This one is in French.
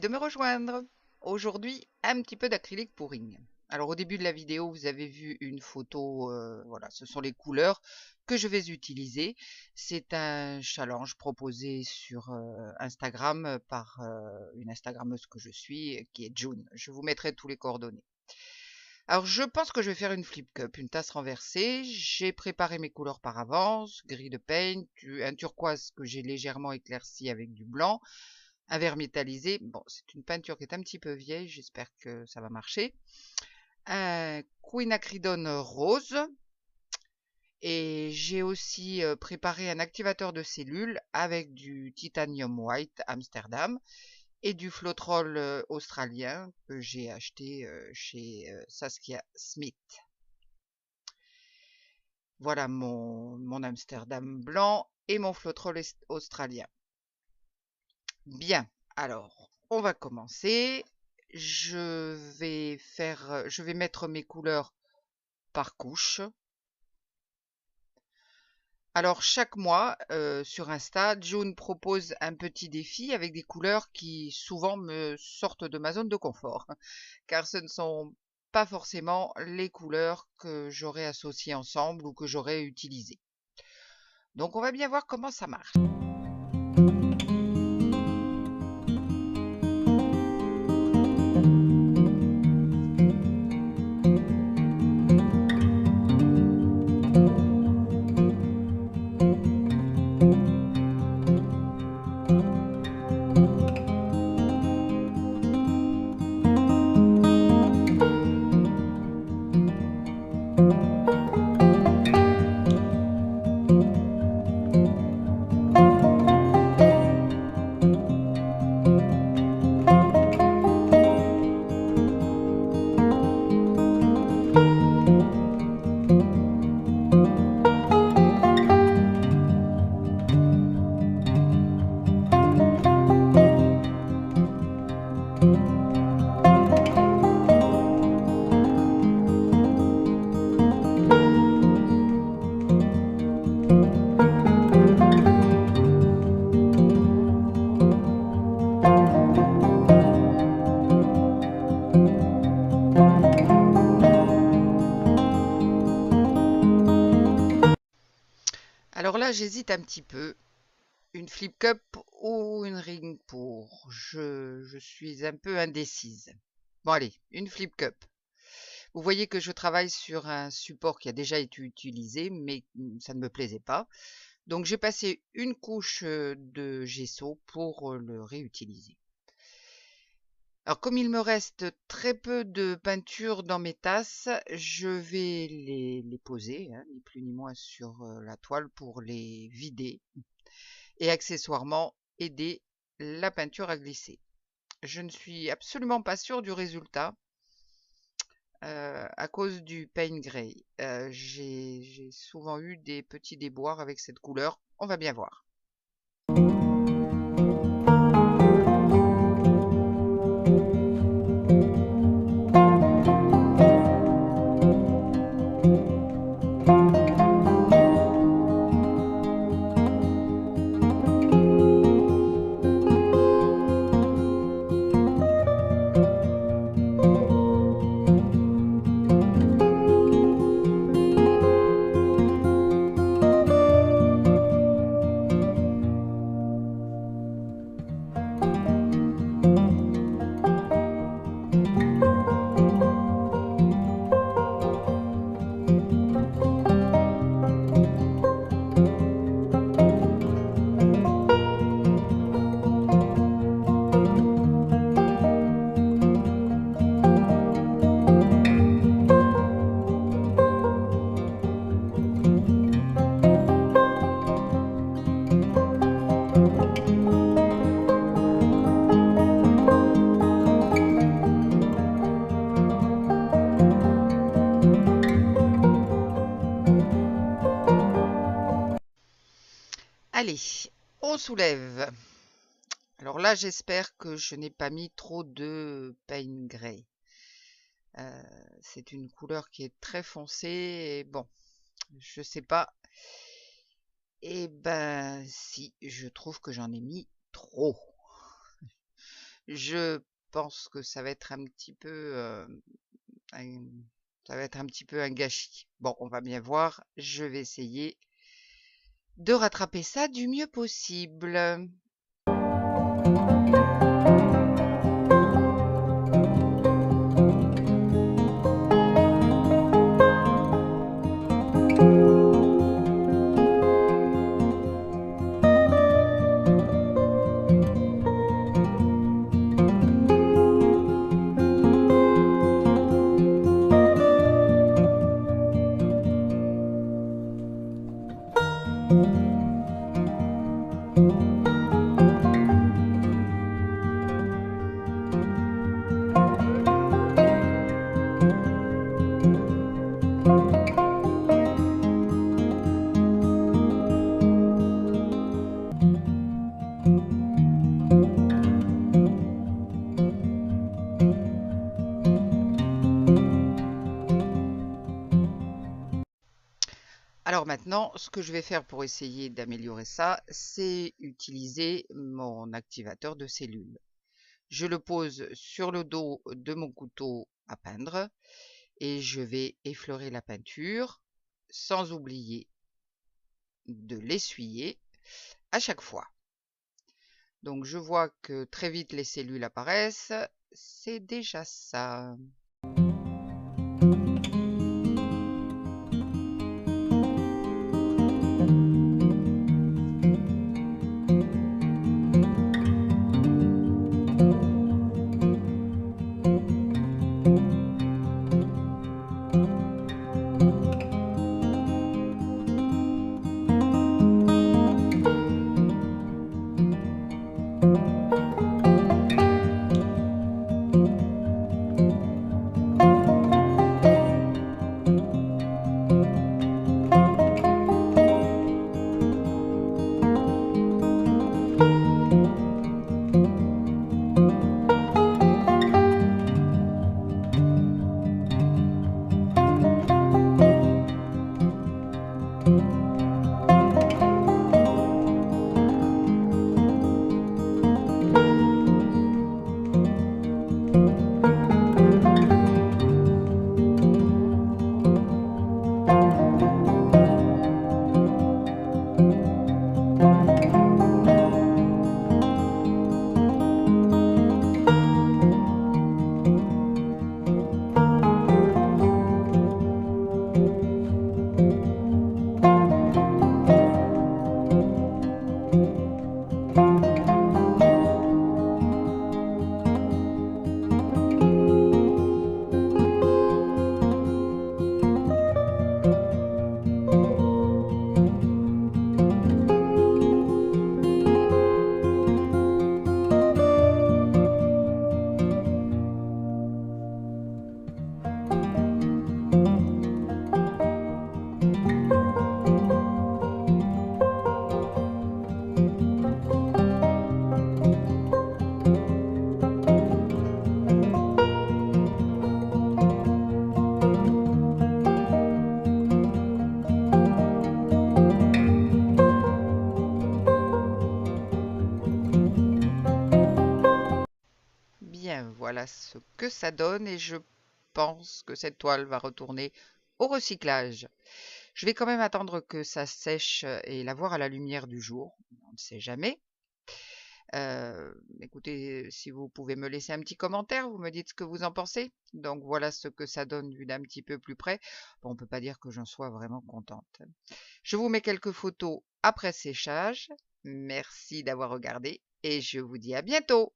de me rejoindre. Aujourd'hui, un petit peu d'acrylique pouring. Alors au début de la vidéo, vous avez vu une photo, voilà, ce sont les couleurs que je vais utiliser. C'est un challenge proposé sur Instagram par une Instagrammeuse que je suis, qui est June. Je vous mettrai tous les coordonnées. Alors je pense que je vais faire une flip cup, une tasse renversée. J'ai préparé mes couleurs par avance, gris de paint, un turquoise que j'ai légèrement éclairci avec du blanc, un verre métallisé. Bon, c'est une peinture qui est un petit peu vieille, j'espère que ça va marcher. Un quinacridone rose. Et j'ai aussi préparé un activateur de cellules avec du titanium white Amsterdam et du flotrol australien que j'ai acheté chez Saskia Smith. Voilà mon Amsterdam blanc et mon flotrol australien. Bien, alors, on va commencer. Je vais mettre mes couleurs par couche. Alors, chaque mois, sur Insta, June propose un petit défi avec des couleurs qui souvent me sortent de ma zone de confort, car ce ne sont pas forcément les couleurs que j'aurais associées ensemble ou que j'aurais utilisées. Donc, on va bien voir comment ça marche. Alors là, j'hésite un petit peu. Une flip cup ou une ring pour. Je suis un peu indécise. Bon allez, une flip cup. Vous voyez que je travaille sur un support qui a déjà été utilisé, mais ça ne me plaisait pas. Donc j'ai passé une couche de gesso pour le réutiliser. Alors comme il me reste très peu de peinture dans mes tasses, je vais les poser, hein, ni plus ni moins, sur la toile pour les vider et accessoirement aider la peinture à glisser. Je ne suis absolument pas sûre du résultat à cause du paint gray. J'ai souvent eu des petits déboires avec cette couleur. On va bien voir. Allez, on soulève. Alors là, j'espère que je n'ai pas mis trop de paint gray. C'est une couleur qui est très foncée et bon, je sais pas. Eh ben, si, je trouve que j'en ai mis trop. Je pense que ça va être un petit peu, ça va être un petit peu un gâchis. Bon, on va bien voir. Je vais essayer de rattraper ça du mieux possible. Alors maintenant, ce que je vais faire pour essayer d'améliorer ça, c'est utiliser mon activateur de cellules. Je le pose sur le dos de mon couteau à peindre et je vais effleurer la peinture sans oublier de l'essuyer à chaque fois. Donc je vois que très vite les cellules apparaissent, c'est déjà ça. Bien, voilà ce que ça donne et je pense que cette toile va retourner au recyclage. Je vais quand même attendre que ça sèche et la voir à la lumière du jour. On ne sait jamais. Écoutez, si vous pouvez me laisser un petit commentaire, vous me dites ce que vous en pensez. Donc voilà ce que ça donne vu d'un petit peu plus près. Bon, on ne peut pas dire que j'en sois vraiment contente. Je vous mets quelques photos après séchage. Merci d'avoir regardé et je vous dis à bientôt.